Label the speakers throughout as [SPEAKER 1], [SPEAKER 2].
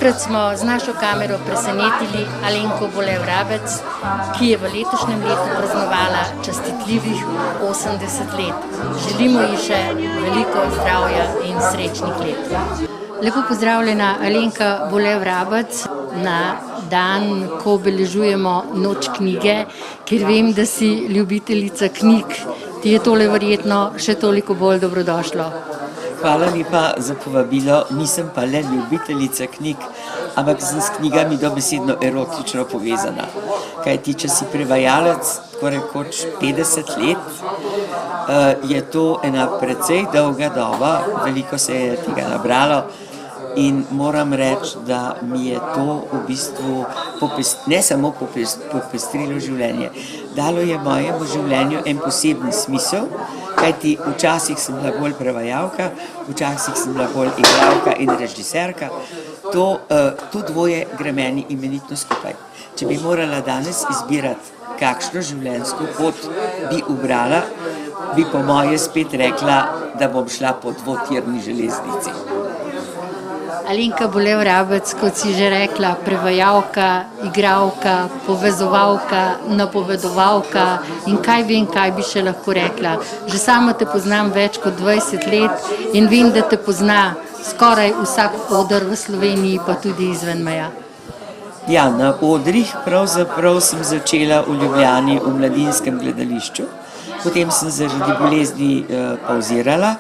[SPEAKER 1] Tokrat smo z našo kamero presenetili Alenko Bole Vrabec, ki je v letošnjem letu praznovala častitljivih 80 let. Želimo ji še veliko zdravja in srečnih let. Lepo pozdravljena Alenka Bole Vrabec na dan, ko obeležujemo Noč knjige, ker vem, da si ljubiteljica knjig. Ti je tole verjetno še toliko bolj dobrodošlo.
[SPEAKER 2] Hvala lepa za povabilo, nisem pa le ljubiteljica knjig, ampak sem s knjigami dobesedno erotično povezana. Kajti, če si prevajalec, tako rekoč 50 let, je to ena precej dolga doba, veliko se je tega nabralo in moram reči, da mi je to v bistvu ne samo popestrilo življenje, dalo je mojemu življenju en poseben smisel, kajti včasih sem bila bolj prevajalka, včasih sem bila bolj igralka in režiserka. To dvoje gre meni imenitno skupaj. Če bi morala danes izbirati, kakšno življenjsko pot bi ubrala, bi po moje spet rekla, da bom šla po dvotirni železnici.
[SPEAKER 1] Alenka Bole Vrabec, kot si že rekla, prevajalka, igralka, povezovalka, napovedovalka in kaj vem, kaj bi še lahko rekla. Že sama te poznam več kot 20 let in vem, da te pozna skoraj vsak oder v Sloveniji, pa tudi izven meja.
[SPEAKER 2] Ja, na odrih pravzaprav sem začela v Ljubljani v Mladinskem gledališču, potem sem zaradi bolezni pavzirala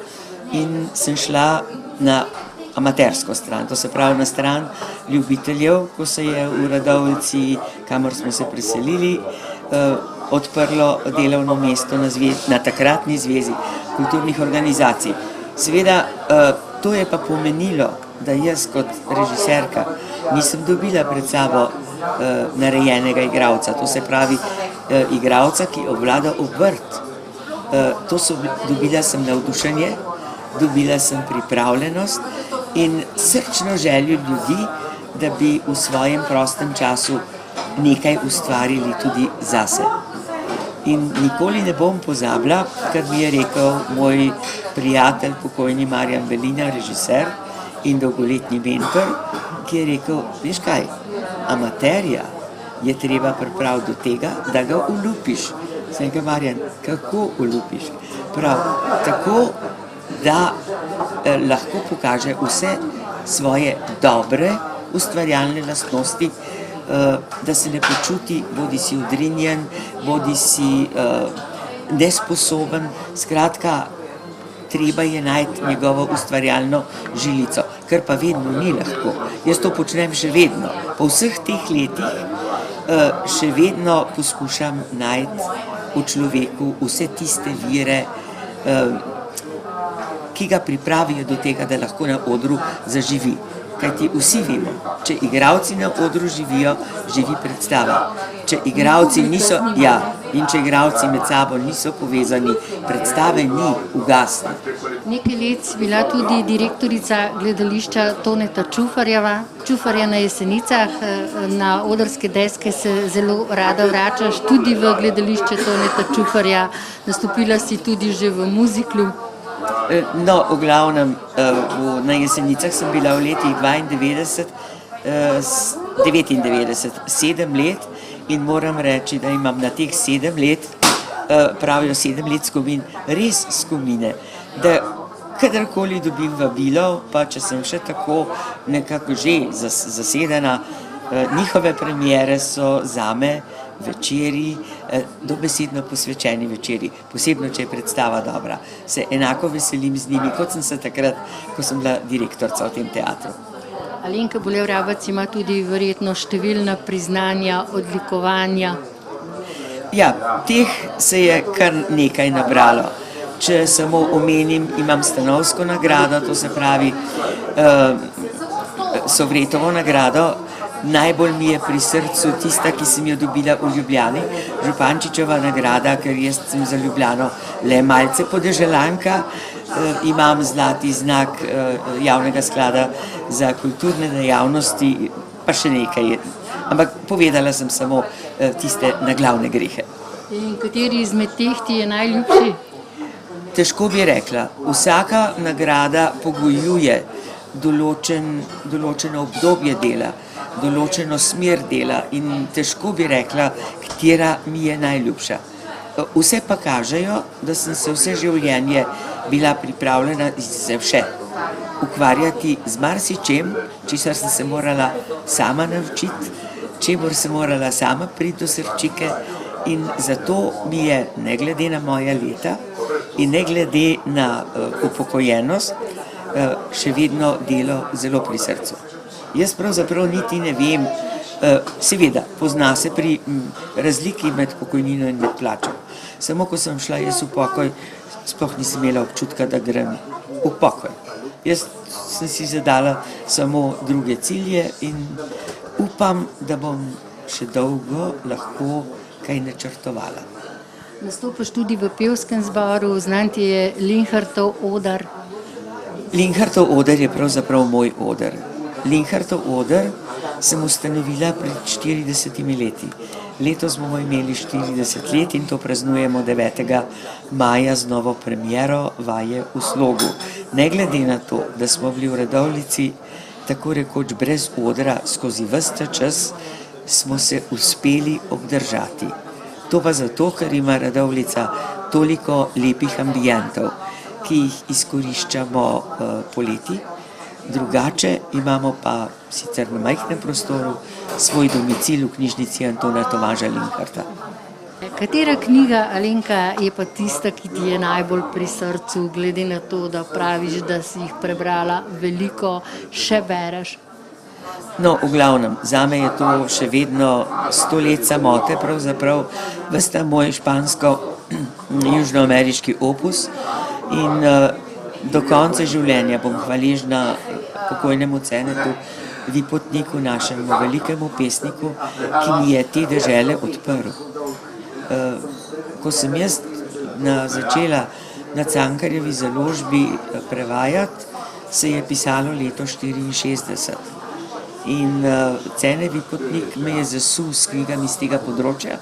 [SPEAKER 2] in sem šla na amatersko stran, to se pravi na stran ljubiteljev, ko se je v Radovljici, kamor smo se preselili, odprlo delovno mesto na takratni zvezi kulturnih organizacij. Seveda, to je pa pomenilo, da jaz kot režiserka nisem dobila pred sabo narejenega igralca, to se pravi igralca, ki obvlada obrt. Dobila sem navdušenje, dobila sem pripravljenost in srčno željo ljudi, da bi v svojem prostem času nekaj ustvarili tudi zase. In nikoli ne bom pozabila, kar mi je rekel moj prijatelj, pokojni Marjan Belina, režiser in dolgoletni mentor, ki je rekel, veš kaj, amaterja je treba pripraviti do tega, da ga ulupiš. Sem rekel, Marjan, kako ulupiš? Prav, tako, da lahko pokaže vse svoje dobre ustvarjalne lastnosti, da se ne počuti bodi si odrinjen, bodi si nesposoben, skratka, treba je najti njegovo ustvarjalno žilico, kar pa vedno ni lahko. Jaz to počnem še vedno. Po vseh teh letih še vedno poskušam najti v človeku vse tiste vire, ki ga pripravijo do tega, da lahko na odru zaživi. Kajti vsi vemo, če igralci na odru živijo, živi predstava. Če igralci niso, in če igralci med sabo niso povezani, predstave ni, ugasne.
[SPEAKER 1] Nekaj let si bila tudi direktorica gledališča Toneta Čufarja na Jesenicah. Na odrske deske se zelo rada vračaš, tudi v gledališče Toneta Čufarja. Nastopila si tudi že v muziklu.
[SPEAKER 2] No, v glavnem, na Jesenicah sem bila v letih 99, 7 let in moram reči, da imam na teh 7 let, pravijo 7 let skomin, res skomine, da kadarkoli dobim vabilo, pa če sem še tako nekako že zasedena, njihove premiere so zame večeri, dobesedno posvečeni večeri, posebno, če je predstava dobra. Se enako veselim z njimi, kot sem se takrat, ko sem bila direktorica v tem teatru.
[SPEAKER 1] Alenka Bole Vrabec ima tudi verjetno številna priznanja, odlikovanja.
[SPEAKER 2] Ja, teh se je kar nekaj nabralo. Če samo omenim, imam Stanovsko nagrado, to se pravi Sovretovo nagrado. Najbolj mi je pri srcu tista, ki sem jo dobila v Ljubljani, Župančičeva nagrada, ker jaz sem za Ljubljano le malce podeželanka, imam zlati znak javnega sklada za kulturne dejavnosti, pa še nekaj. Ampak povedala sem samo tiste naglavne grehe.
[SPEAKER 1] In kateri izmed teh ti je najljubši?
[SPEAKER 2] Težko bi rekla, vsaka nagrada pogojuje določeno obdobje dela, določeno smer dela in težko bi rekla, katera mi je najljubša. Vse pa kažejo, da sem se vse življenje bila pripravljena se še ukvarjati z marsičem, česar sem se morala sama naučiti, čemur sem morala sama priti do srčike in zato mi je, ne glede na moja leta in ne glede na upokojenost, še vedno delo zelo pri srcu. Jaz pravzaprav niti ne vem, seveda, pozna se pri razliki med pokojnino in med plačo. Samo ko sem šla jaz v pokoj, sploh nisem imela občutka, da grem v pokoj. Jaz sem si zadala samo druge cilje in upam, da bom še dolgo lahko kaj načrtovala.
[SPEAKER 1] Nastopaš tudi v pevskem zboru, znan ti je Linhartov oder.
[SPEAKER 2] Linhartov oder je pravzaprav moj oder. Linhartov oder sem ustanovila pred 40 leti. Letos bomo imeli 40 let in to praznujemo 9. maja z novo premiero vaje v slogu. Ne glede na to, da smo bili v Radovljici tako rekoč brez odra skozi ves ta čas, smo se uspeli obdržati. To pa zato, ker ima Radovljica toliko lepih ambientov, ki jih izkoriščamo poleti. Drugače imamo pa sicer na majhnem prostoru svoj domicil v knjižnici Antona Tomaža Linharta.
[SPEAKER 1] Katera knjiga, Alenka, je pa tista, ki ti je najbolj pri srcu, glede na to, da praviš, da si jih prebrala veliko, še bereš?
[SPEAKER 2] No, v glavnem, zame je to še vedno 100 let samote, pravzaprav ves ta moj špansko-južnoameriški opus in do konca življenja bom hvaležna pokojnemu Cenetu Vipotniku, našemu velikemu pesniku, ki mi je te dežele odprl. Ko sem jaz začela na Cankarjevi založbi prevajati, se je pisalo leto 1964. In Cene Vipotnik me je zasul s knjigami z tega področja.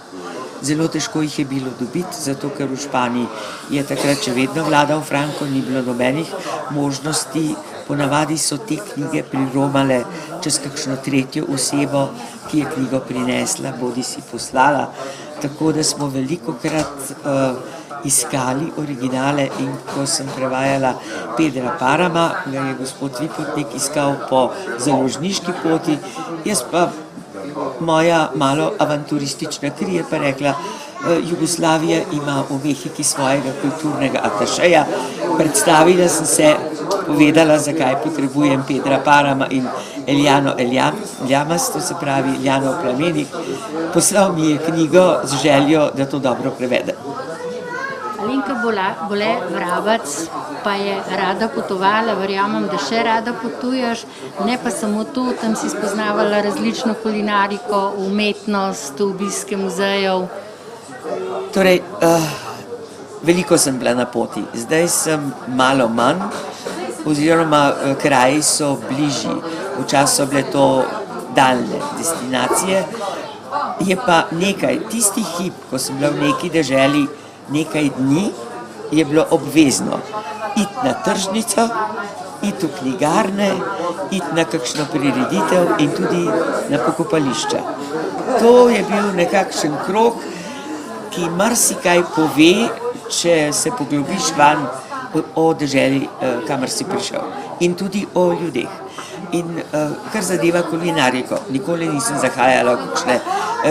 [SPEAKER 2] Zelo težko jih je bilo dobiti, zato ker v Španiji je takrat še vedno vladal Franco, ni bilo nobenih možnosti. Ponavadi so te knjige priromale čez kakšno tretjo osebo, ki je knjigo prinesla, bodi si poslala. Tako da smo velikokrat iskali originale in ko sem prevajala Pedra Parama, ga je gospod Vipotnik iskal po založniški poti, jaz pa moja malo avanturistična kri je pa rekla, Jugoslavija ima v Mehiki svojega kulturnega atašeja, predstavila sem se, povedala, zakaj potrebujem Pedra Parama in Eljano Eljamas, to se pravi Eljano v plamenih, poslal mi je knjigo z željo, da to dobro prevede.
[SPEAKER 1] Alenka Bole Vrabec pa je rada potovala, verjamem, da še rada potuješ, ne pa samo to, tam si spoznavala različno kulinariko, umetnost, obiske muzejev.
[SPEAKER 2] Torej, veliko sem bila na poti, zdaj sem malo manj, oziroma kraji so bližji, včasih so bile to daljne destinacije, je pa nekaj, tisti hip, ko sem bila v neki deželi nekaj dni, je bilo obvezno iti na tržnico, iti v knjigarne, iti na kakšno prireditev in tudi na pokopališča. To je bil nekakšen krog, ki marsikaj pove, če se poglobiš van o deželi, kamor si prišel. In tudi o ljudeh. In kar zadeva kulinariko, nikoli nisem zahajala v kakšne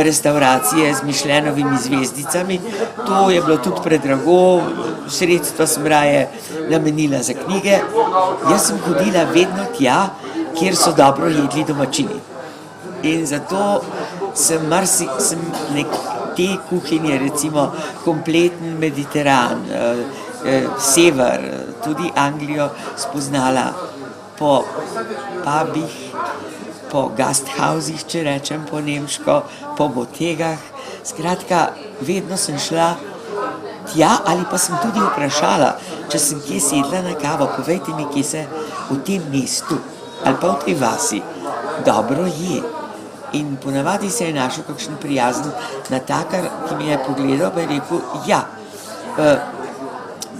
[SPEAKER 2] restauracije z Michelinovimi zvezdicami, to je bilo tudi predrago, sredstva sem raje namenila za knjige. Jaz sem hodila vedno tja, kjer so dobro jedli domačini. In zato sem te kuhinje, recimo kompleten Mediteran, sever, tudi Anglijo spoznala po pubih, po gasthausih, če rečem po nemško, po botegah. Skratka, vedno sem šla tja ali pa sem tudi vprašala, če sem kje sedla na kavo, povejte mi, kje se v tem mestu ali pa v tej vasi dobro je. In ponavadi se je našel kakšen prijazen natakar, ki mi je pogledal in rekel, ja,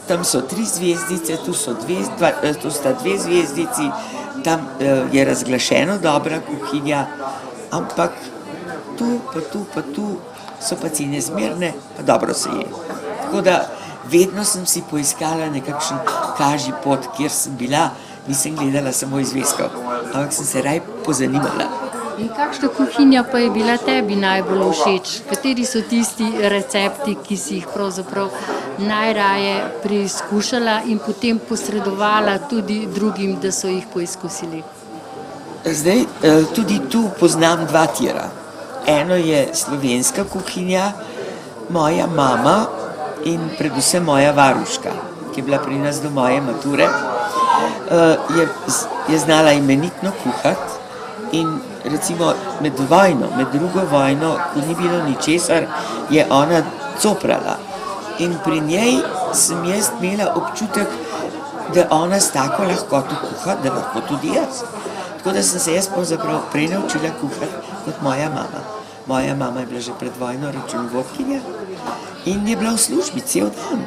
[SPEAKER 2] tam so 3 zvezdice, tu sta 2 zvezdici, tam je razglašeno dobra kuhinja, ampak tu pa tu so pa cene zmerne, pa dobro se je. Tako da vedno sem si poiskala nekakšen kaži pot, kjer sem bila, nisem gledala samo izveskov, ampak sem se raj pozanimala.
[SPEAKER 1] In kakšna kuhinja pa je bila tebi najbolj všeč? Kateri so tisti recepti, ki si jih pravzaprav najraje preizkušala in potem posredovala tudi drugim, da so jih poizkusili?
[SPEAKER 2] Zdaj, tudi tu poznam dva tira. Eno je slovenska kuhinja, moja mama in predvsem moja varuška, ki je bila pri nas do moje mature, je znala imenitno kuhati. In recimo med drugo vojno, ko ni bilo ničesar, je ona coprala. In pri njej sem jaz imela občutek, da ona s tako lahkoto kuha, da lahko tudi jaz. Tako da sem se jaz pravzaprav prej naučila kuhati kot moja mama. Moja mama je bila že pred vojno računovodkinja in je bila v službi cel dan.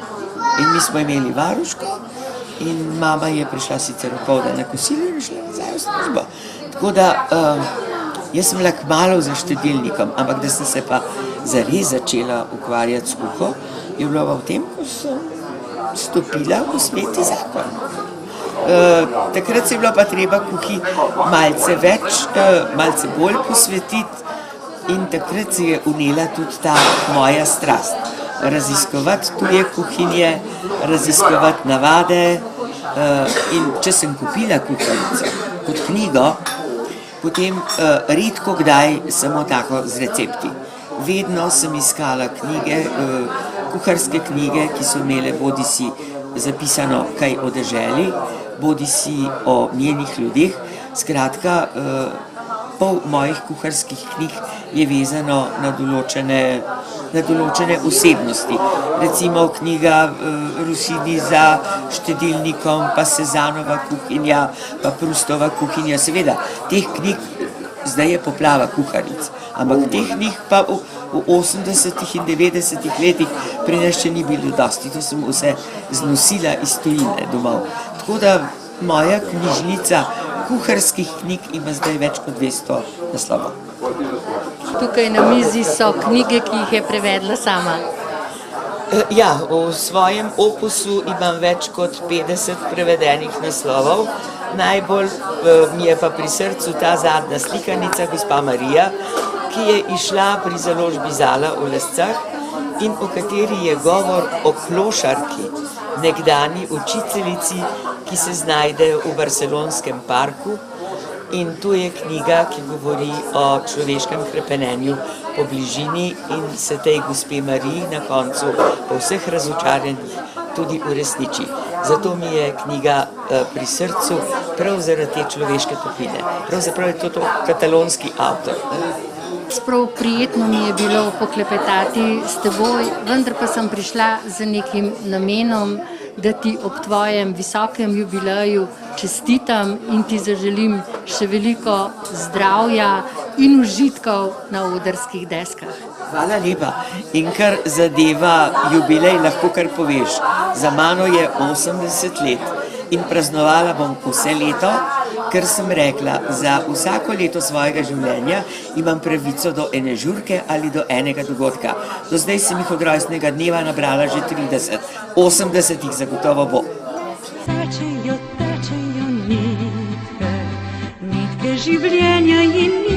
[SPEAKER 2] In mi smo imeli varuško in mama je prišla sicer opoldan na kosilo in šla nazaj v službo. Tako da jaz sem bila kmalu za štedilnikom, ampak da sem se pa zares začela ukvarjati s kuho, je bilo v tem, ko sem stopila v sveti zakon. Takrat se je bilo pa treba kuhi malce več, malce bolj posvetiti in takrat se je unela tudi ta moja strast. Raziskovati tuje kuhinje, raziskovati navade in če sem kupila kuharico kot knjigo, potem redko kdaj samo tako z recepti. Vedno sem iskala knjige, kuharske knjige, ki so imele bodisi zapisano kaj o deželi, bodisi o njenih ljudeh. Skratka, pol mojih kuharskih knjig je vezano na določene osebnosti. Recimo knjiga Rusini za štedilnikom, pa Sezanova kuhinja, pa Prustova kuhinja. Seveda, teh knjig zdaj je poplava kuharic, ampak teh knjig pa v 80. in 90. letih pri nas še ni bilo dosti. To sem vse znosila iz tujine domov. Tako da moja knjižnica kuharskih knjig ima zdaj več kot 200 naslovov.
[SPEAKER 1] Tukaj na mizi so knjige, ki jih je prevedla sama.
[SPEAKER 2] Ja, v svojem opusu imam več kot 50 prevedenih naslovov. Najbolj mi je pa pri srcu ta zadnja slikanica, gospa Marija, ki je izšla pri založbi Zala v Lescah in o kateri je govor o klošarki, nekdanji učiteljici, ki se znajde v barcelonskem parku. In tu je knjiga, ki govori o človeškem hrepenenju po bližini in se tej gospe Mariji na koncu po vseh razočaranjih tudi uresniči. Zato mi je knjiga pri srcu prav zaradi te človeške topline. Pravzaprav je to katalonski avtor.
[SPEAKER 1] Sprav prijetno mi je bilo poklepetati s teboj, vendar pa sem prišla z nekim namenom, da ti ob tvojem visokem jubileju čestitam in ti zaželim še veliko zdravja in užitkov na odrskih deskah.
[SPEAKER 2] Hvala lepa. In kar zadeva jubilej, lahko kar poveš. Za mano je 80 let in praznovala bom vse leto, ker sem rekla, za vsako leto svojega življenja imam pravico do ene žurke ali do enega dogodka. Do zdaj sem jih od rojstnega dneva nabrala že 30, 80 jih zagotovo bo.
[SPEAKER 3] Tečejo nitke življenja in